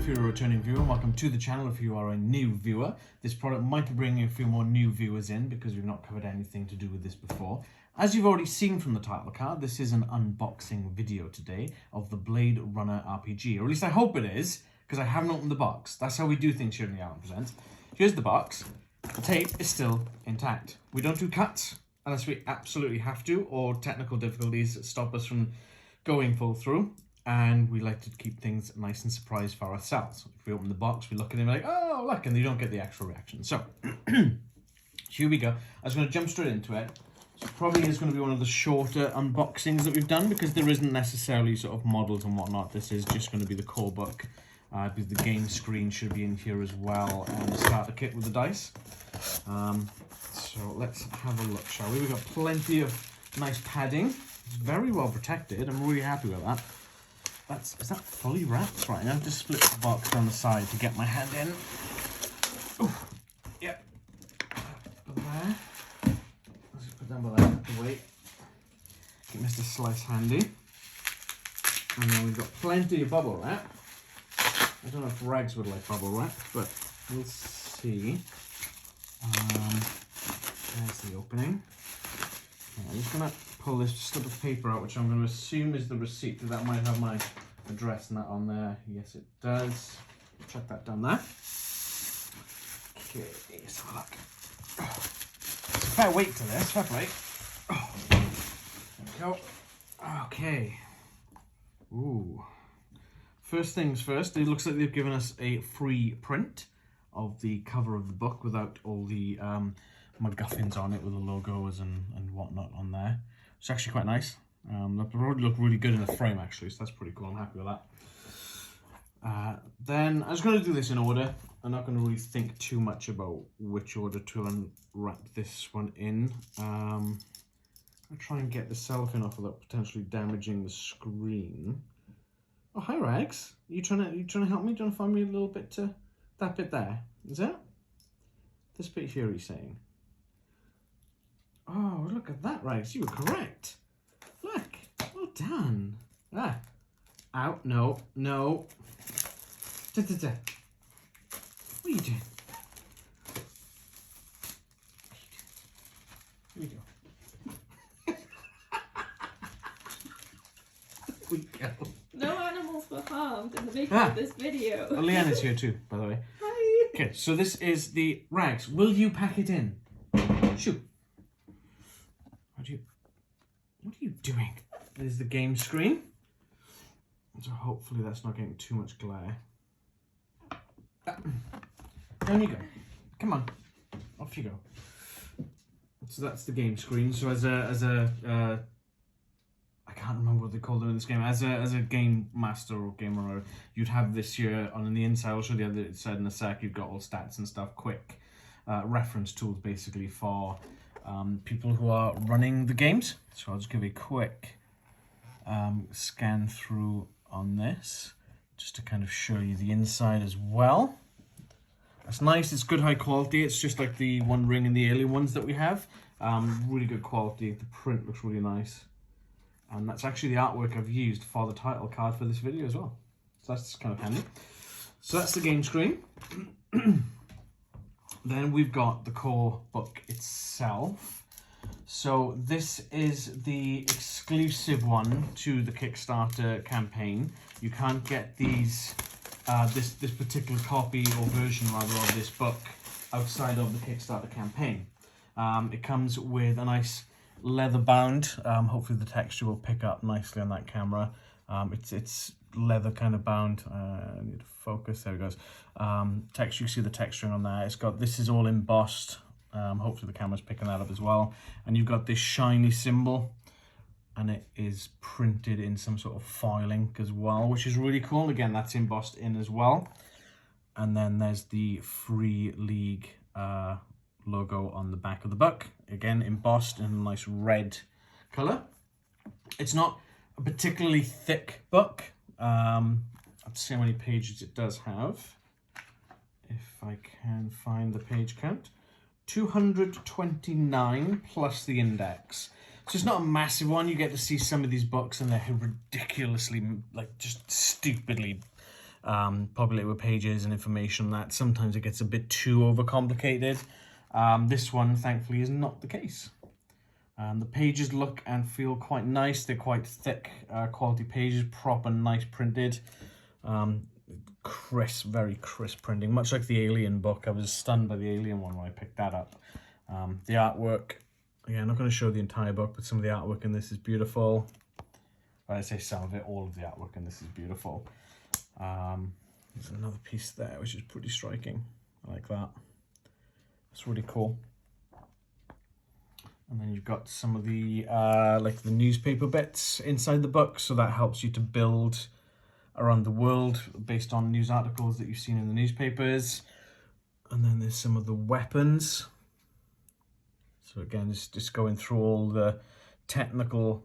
if you're a returning viewer, and welcome to the channel if you are a new viewer. This product might be bringing a few more new viewers in because we've not covered anything to do with this before. As you've already seen from the title card, this is an unboxing video today of the Blade Runner RPG, or at least I hope it is, because I haven't opened the box. That's how we do things here in the Alan Presents. Here's the box. The tape is still intact. We don't do cuts unless we absolutely have to, or technical difficulties stop us from going full through. And we like to keep things nice and surprised for ourselves. If we open the box, we look at it and we're like, oh, look, and you don't get the actual reaction. So, here we go. I was going to jump straight into it. So probably is going to be one of the shorter unboxings that we've done because there isn't necessarily sort of models and whatnot. This is just going to be the core book. Because the game screen should be in here as well, and the starter kit with the dice. So let's have a look, shall we? We've got plenty of nice padding. It's very well protected. I'm really happy with that. Is that fully wrapped? Right, now just split the box down the side to get my hand in. Oh, yep. Put there. Let's just put down by that to wait. Get Mr. Slice handy. And then we've got plenty of bubble wrap. I don't know if Rags would like bubble wrap, but we'll see. There's the opening. Okay, I'm just going to pull this slip of paper out, which I'm going to assume is the receipt, because that might have my address and that on there. Yes, it does. Chuck that down there. Okay, let's have a look. It's a fair weight to this, fair play. There we go. Okay. Ooh. First things first, it looks like they've given us a free print of the cover of the book without all the MacGuffins on it with the logos and whatnot on there. It's actually quite nice. That would look really good in the frame actually, so that's pretty cool. I'm happy with that. Then I was going to do this in order. I'm not going to really think too much about which order to unwrap this one in. I'll try and get the cellophane off without potentially damaging the screen. Oh, hi Rags. You trying to help me? Do you want to find me a little bit to that bit there? Is that? This bit here he's saying. Oh, look at that, Rags. You were correct. Look. Well done. Ah. Out. No. No. Da, da, da. What are you doing? Here we go. There we go. No animals were harmed in the making of this video. Oh, Leanna's here too, by the way. Hi. Okay, so this is the Rags. Will you pack it in? Shoot. What are you doing? This is the game screen. So hopefully that's not getting too much glare. Down you go. Come on. Off you go. So that's the game screen. So as a I can't remember what they call them in this game. As a game master or game runner, you'd have this here on the inside. I'll show the other side in a sec. You've got all stats and stuff, quick reference tools basically for people who are running the games. So I'll just give a quick scan through on this, just to kind of show you the inside as well. That's nice. It's good high quality. It's just like the One Ring and the Alien ones that we have. Really good quality. The print looks really nice. And that's actually the artwork I've used for the title card for this video as well. So that's kind of handy. So that's the game screen. Then we've got the core book itself. So this is the exclusive one to the Kickstarter campaign. You can't get these, this particular copy or version rather of this book outside of the Kickstarter campaign. It comes with a nice leather bound. Hopefully the texture will pick up nicely on that camera. It's leather kind of bound. I need to focus. There it goes. Texture, you see the texturing on there. It's got, this is all embossed. Hopefully the camera's picking that up as well. And you've got this shiny symbol, and it is printed in some sort of foiling as well, which is really cool. Again, that's embossed in as well. And then there's the Free League logo on the back of the book, again embossed in a nice red color. It's not a particularly thick book. Let's see how many pages it does have, if I can find the page count. 229 plus the index. So it's not a massive one. You get to see some of these books and they're ridiculously, like, just stupidly populated with pages and information that sometimes it gets a bit too overcomplicated. This one, thankfully, is not the case. The pages look and feel quite nice. They're quite thick, quality pages, proper, nice printed. Crisp, very crisp printing, much like the Alien book. I was stunned by the Alien one when I picked that up. The artwork, again, I'm not going to show the entire book, but some of the artwork in this is beautiful. I say some of it, all of the artwork in this is beautiful. There's another piece there, which is pretty striking. I like that. It's really cool. And then you've got some of the like the newspaper bits inside the book, so that helps you to build around the world based on news articles that you've seen in the newspapers. And then there's some of the weapons. So again, it's just going through all the technical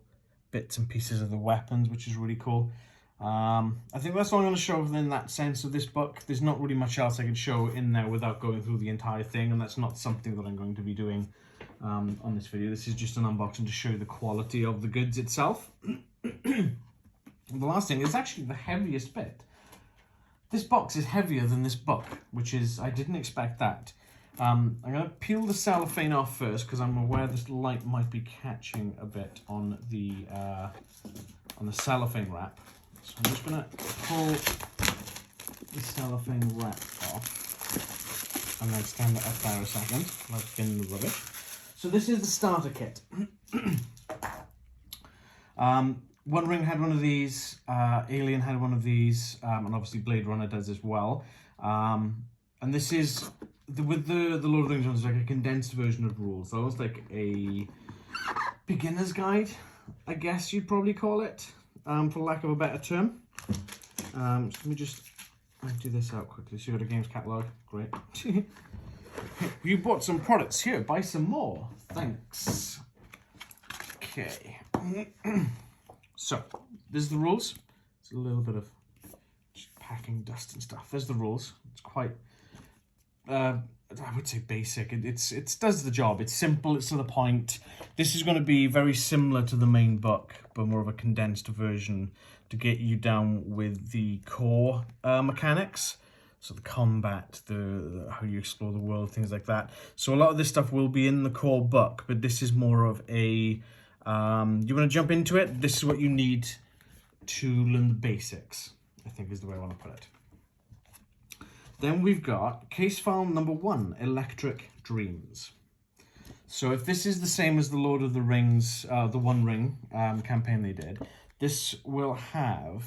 bits and pieces of the weapons, which is really cool. I think that's all I'm going to show in that sense of this book. There's not really much else I can show in there without going through the entire thing, and that's not something that I'm going to be doing on this video. This is just an unboxing to show you the quality of the goods itself. The last thing is actually the heaviest bit. This box is heavier than this book, which is, I didn't expect that. I'm going to peel the cellophane off first because I'm aware this light might be catching a bit on the cellophane wrap. So I'm just going to pull the cellophane wrap off and then stand it up there a second, like in the rubbish. So this is the starter kit. One Ring had one of these, Alien had one of these, and obviously Blade Runner does as well. And this is, with the Lord of the Rings ones, like a condensed version of rules. Almost like a beginner's guide, I guess you'd probably call it, for lack of a better term. So let me just do this out quickly. So you got a games catalogue, great. You bought some products, here, buy some more. Thanks. Okay. So, there's the rules. It's a little bit of just packing dust and stuff. There's the rules. It's quite, I would say basic. It does the job. It's simple, it's to the point. This is going to be very similar to the main book, but more of a condensed version to get you down with the core mechanics. So the combat, the how you explore the world, things like that. So a lot of this stuff will be in the core book, but this is more of a, you want to jump into it, this is what you need to learn the basics, I think is the way I want to put it. Then we've got case file number 1, Electric Dreams. So if this is the same as the Lord of the Rings, the One Ring campaign they did, this will have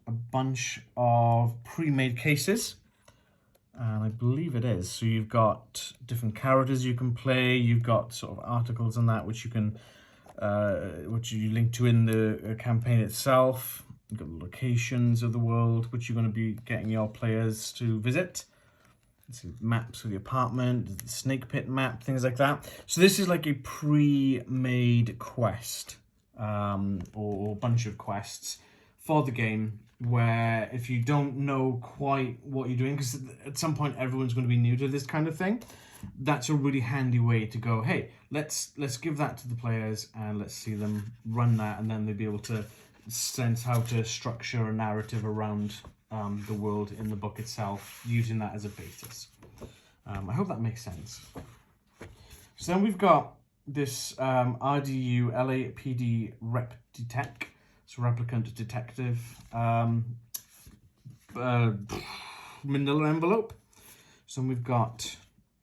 a bunch of pre-made cases, and I believe it is. So you've got different characters you can play, you've got sort of articles and that which you can, which you link to in the campaign itself. You've got the locations of the world which you're going to be getting your players to visit. See maps of the apartment, the snake pit map, things like that. So this is like a pre-made quest, or bunch of quests for the game, where if you don't know quite what you're doing, because at some point everyone's going to be new to this kind of thing, that's a really handy way to go, hey, let's give that to the players and let's see them run that, and then they'll be able to sense how to structure a narrative around the world in the book itself, using that as a basis. I hope that makes sense. So then we've got this RDU LAPD Rep Detect, so Replicant Detective manila envelope. So we've got,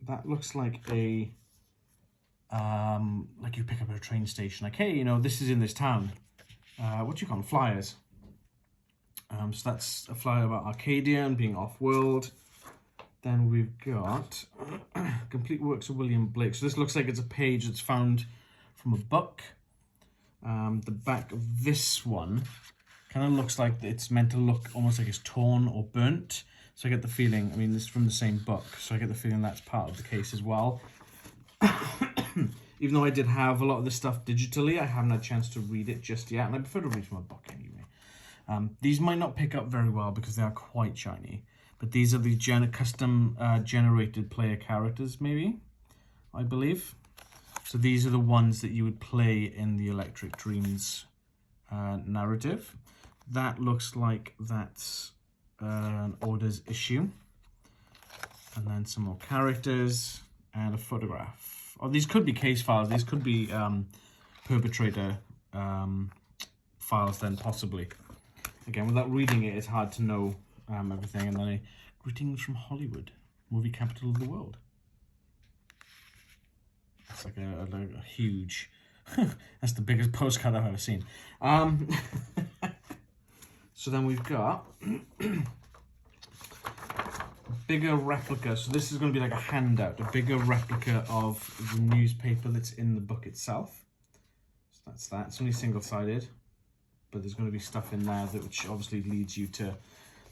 that looks like a, like you pick up at a train station, like, hey, you know, this is in this town. What do you call them? Flyers. So that's a flyer about Arcadia and being off-world. Then we've got complete works of William Blake. So this looks like it's a page that's found from a book. The back of this one kind of looks like it's meant to look almost like it's torn or burnt. So I get the feeling, I mean, this is from the same book, so I get the feeling that's part of the case as well. Even though I did have a lot of this stuff digitally, I haven't had a chance to read it just yet, and I prefer to read from a book anyway. These might not pick up very well because they are quite shiny, but these are the custom generated player characters, maybe, I believe. So these are the ones that you would play in the Electric Dreams narrative. That looks like that's an orders issue. And then some more characters and a photograph. Oh, these could be case files. These could be perpetrator files then, possibly. Again, without reading it, it's hard to know everything. And then greetings from Hollywood, movie capital of the world. It's like a huge... That's the biggest postcard I've ever seen. So then we've got... bigger replica. So this is going to be like a handout, a bigger replica of the newspaper that's in the book itself. So that's that. It's only single-sided, but there's going to be stuff in there that which obviously leads you to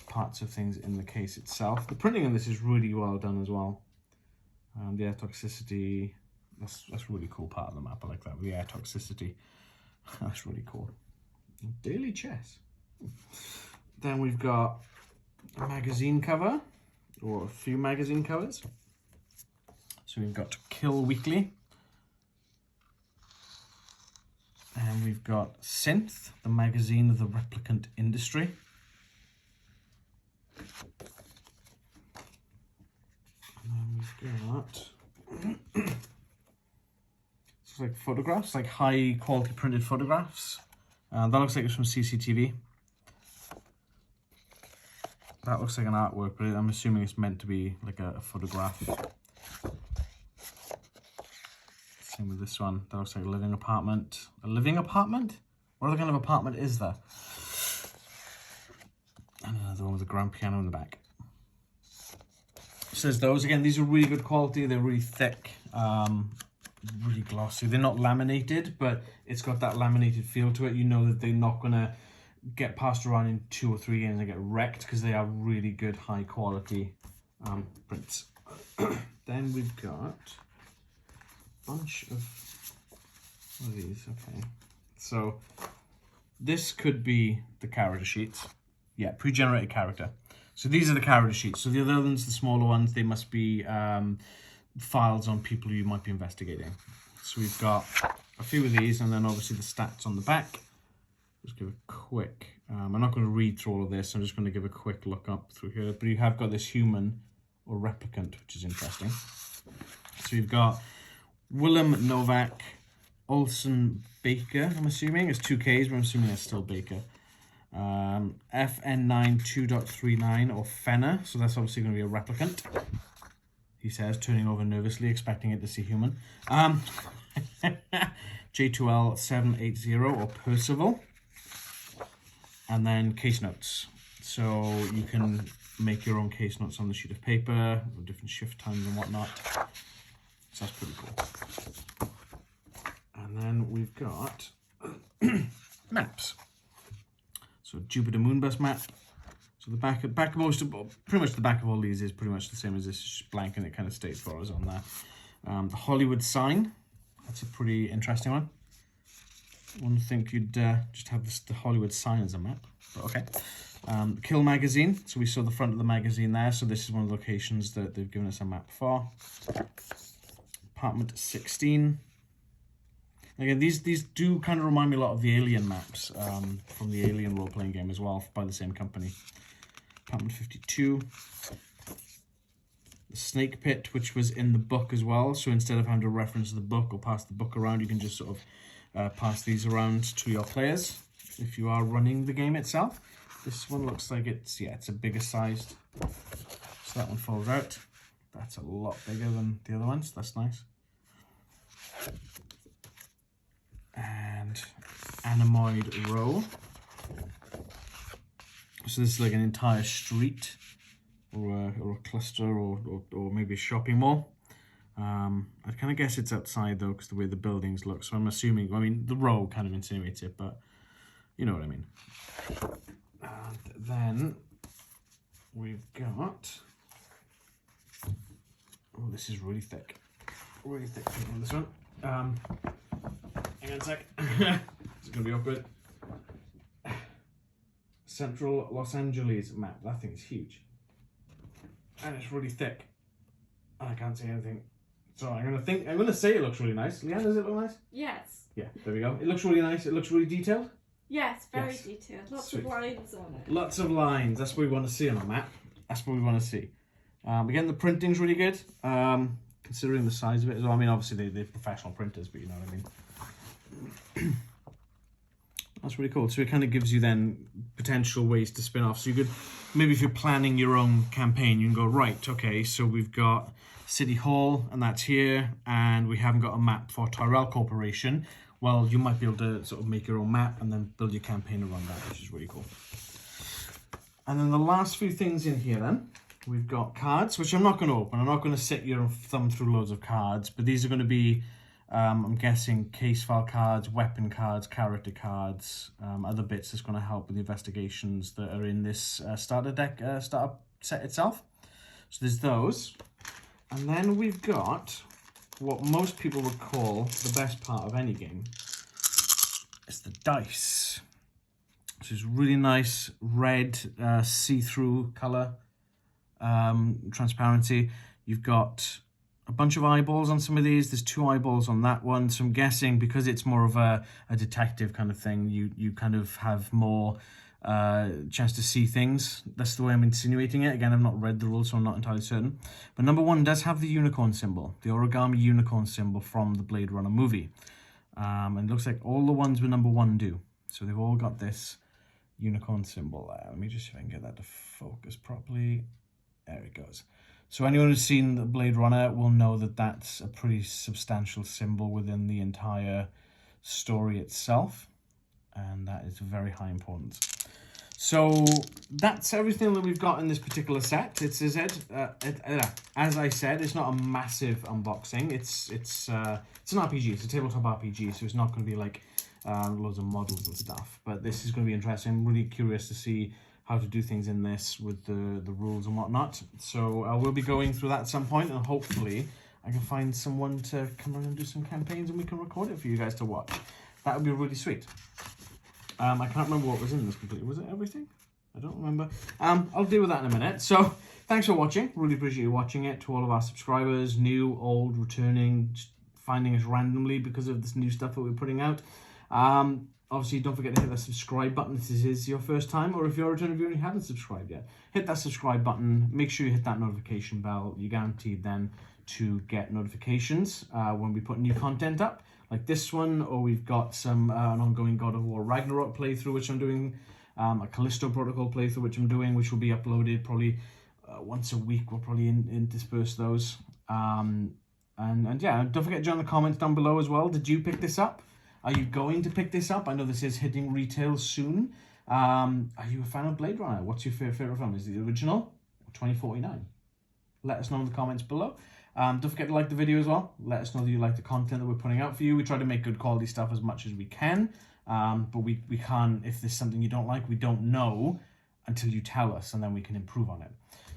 parts of things in the case itself. The printing on this is really well done as well. The air toxicity, that's a really cool part of the map. I like that, the air toxicity. That's really cool. Daily chess. Then we've got a magazine cover, or a few magazine covers. So we've got Kill Weekly. And we've got Synth, the magazine of the replicant industry. And then we've got it's like photographs, like high quality printed photographs. That looks like it's from CCTV. That looks like an artwork, but I'm assuming it's meant to be like a photograph. Same with this one. That looks like a living apartment. A living apartment? What other kind of apartment is there? And another one with a grand piano in the back. So there's those. Again, these are really good quality. They're really thick, really glossy. They're not laminated, but it's got that laminated feel to it. You know that they're not going to get passed around in 2 or 3 games and get wrecked, because they are really good, high quality prints. Then we've got a bunch of what are these? Okay, so this could be the character sheets. Yeah, pre-generated character. So these are the character sheets. So the other ones, the smaller ones, they must be files on people you might be investigating. So we've got a few of these, and then obviously the stats on the back. Just give a quick, I'm not going to read through all of this, I'm just going to give a quick look up through here, but you have got this human or replicant, which is interesting. So you've got Willem Novak, Olsen Baker, I'm assuming, it's 2 Ks, but I'm assuming it's still Baker. FN9 2.39 or Fenner, so that's obviously going to be a replicant. He says, turning over nervously, expecting it to see human. J2L 780 or Percival. And then case notes. So you can make your own case notes on the sheet of paper with different shift times and whatnot. So that's pretty cool. And then we've got maps. So Jupiter Moonbus map. So the back of pretty much the back of all these is pretty much the same as this, just blank, and it kind of states for us on there. The Hollywood sign. That's a pretty interesting one. I wouldn't think you'd just have the Hollywood sign as a map, but okay. Kill magazine. So we saw the front of the magazine there. So this is one of the locations that they've given us a map for. Apartment 16. Again, these do kind of remind me a lot of the Alien maps from the Alien role-playing game as well, by the same company. Apartment 52. The snake pit, which was in the book as well. So instead of having to reference the book or pass the book around, you can just sort of pass these around to your players if you are running the game itself. This one looks like it's a bigger sized. So that one falls out. That's a lot bigger than the other ones. That's nice. And Anemoid Row. So this is like an entire street or a cluster or maybe a shopping mall. I kind of guess it's outside though, because the way the buildings look. So I'm assuming, I mean, the row kind of insinuates it, but you know what I mean. And then we've got, oh, this is really thick. Really thick on this one. Hang on a sec. It's going to be awkward. Central Los Angeles map. That thing's huge. And it's really thick. I can't see anything. So I'm gonna say it looks really nice. Leanne, does it look nice? Yes. Yeah, there we go. It looks really nice. It looks really detailed. Yes, very Yes. detailed. Lots Sweet. of lines on it. Lots of lines. That's what we want to see on a map. That's what we want to see. Again, the printing's really good, considering the size of it as well. I mean, obviously they're professional printers, but you know what I mean. That's really cool. So it kind of gives you then potential ways to spin off. So you could, maybe if you're planning your own campaign, you can go, right, okay, so we've got City Hall, and that's here, and we haven't got a map for Tyrell Corporation. Well, you might be able to sort of make your own map and then build your campaign around that, which is really cool. And then the last few things in here then, we've got cards, which I'm not going to open. I'm not going to sit your thumb through loads of cards, but these are going to be, I'm guessing, case file cards, weapon cards, character cards, other bits that's going to help with the investigations that are in this starter deck, starter set itself. So there's those. And then we've got what most people would call the best part of any game. It's the dice. Which is really nice red see-through colour, transparency. You've got a bunch of eyeballs on some of these. There's 2 eyeballs on that one. So I'm guessing because it's more of a detective kind of thing, you kind of have more chance to see things. That's the way I'm insinuating it. Again, I've not read the rules, so I'm not entirely certain. But number 1 does have the unicorn symbol, the origami unicorn symbol from the Blade Runner movie. And it looks like all the ones with number 1 do. So they've all got this unicorn symbol. Let me just see if I can get that to focus properly. There it goes. So anyone who's seen the Blade Runner will know that that's a pretty substantial symbol within the entire story itself. And that is very high importance. So that's everything that we've got in this particular set. It's as I said, it's not a massive unboxing. It's an RPG. It's a tabletop RPG, so it's not going to be like loads of models and stuff. But this is going to be interesting. I'm really curious to see how to do things in this with the rules and whatnot. So I will be going through that at some point, and hopefully I can find someone to come on and do some campaigns, and we can record it for you guys to watch. That would be really sweet. I can't remember what was in this completely. Was it everything? I don't remember. I'll deal with that in a minute. So thanks for watching. Really appreciate you watching it. To all of our subscribers, new, old, returning, just finding us randomly because of this new stuff that we're putting out. Obviously, don't forget to hit that subscribe button if this is your first time, or if you're a returning viewer and you haven't subscribed yet. Hit that subscribe button. Make sure you hit that notification bell. You're guaranteed then to get notifications when we put new content up, like this one, or we've got some an ongoing God of War Ragnarok playthrough, which I'm doing, a Callisto Protocol playthrough, which I'm doing, which will be uploaded probably once a week. We'll probably intersperse those. And yeah, don't forget to join the comments down below as well. Did you pick this up? Are you going to pick this up? I know this is hitting retail soon. Are you a fan of Blade Runner? What's your favorite film? Is it the original or 2049? Let us know in the comments below. Don't forget to like the video as well. Let us know that you like the content that we're putting out for you. We try to make good quality stuff as much as we can. But we can't, if there's something you don't like, we don't know until you tell us, and then we can improve on it.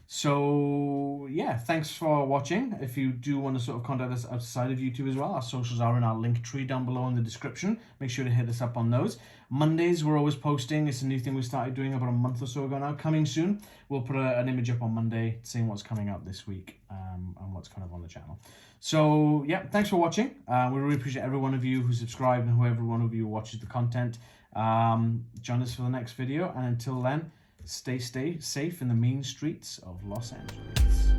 So yeah, thanks for watching. If you do want to sort of contact us outside of YouTube as well, our socials are in our link tree down below in the description. Make sure to hit us up on those. Mondays, we're always posting. It's a new thing we started doing about a month or so ago now. Coming soon. We'll put an image up on Monday saying what's coming out this week and what's kind of on the channel. So yeah, thanks for watching. We really appreciate every one of you who subscribed and whoever one of you watches the content. Join us for the next video, and until then, stay safe in the mean streets of Los Angeles.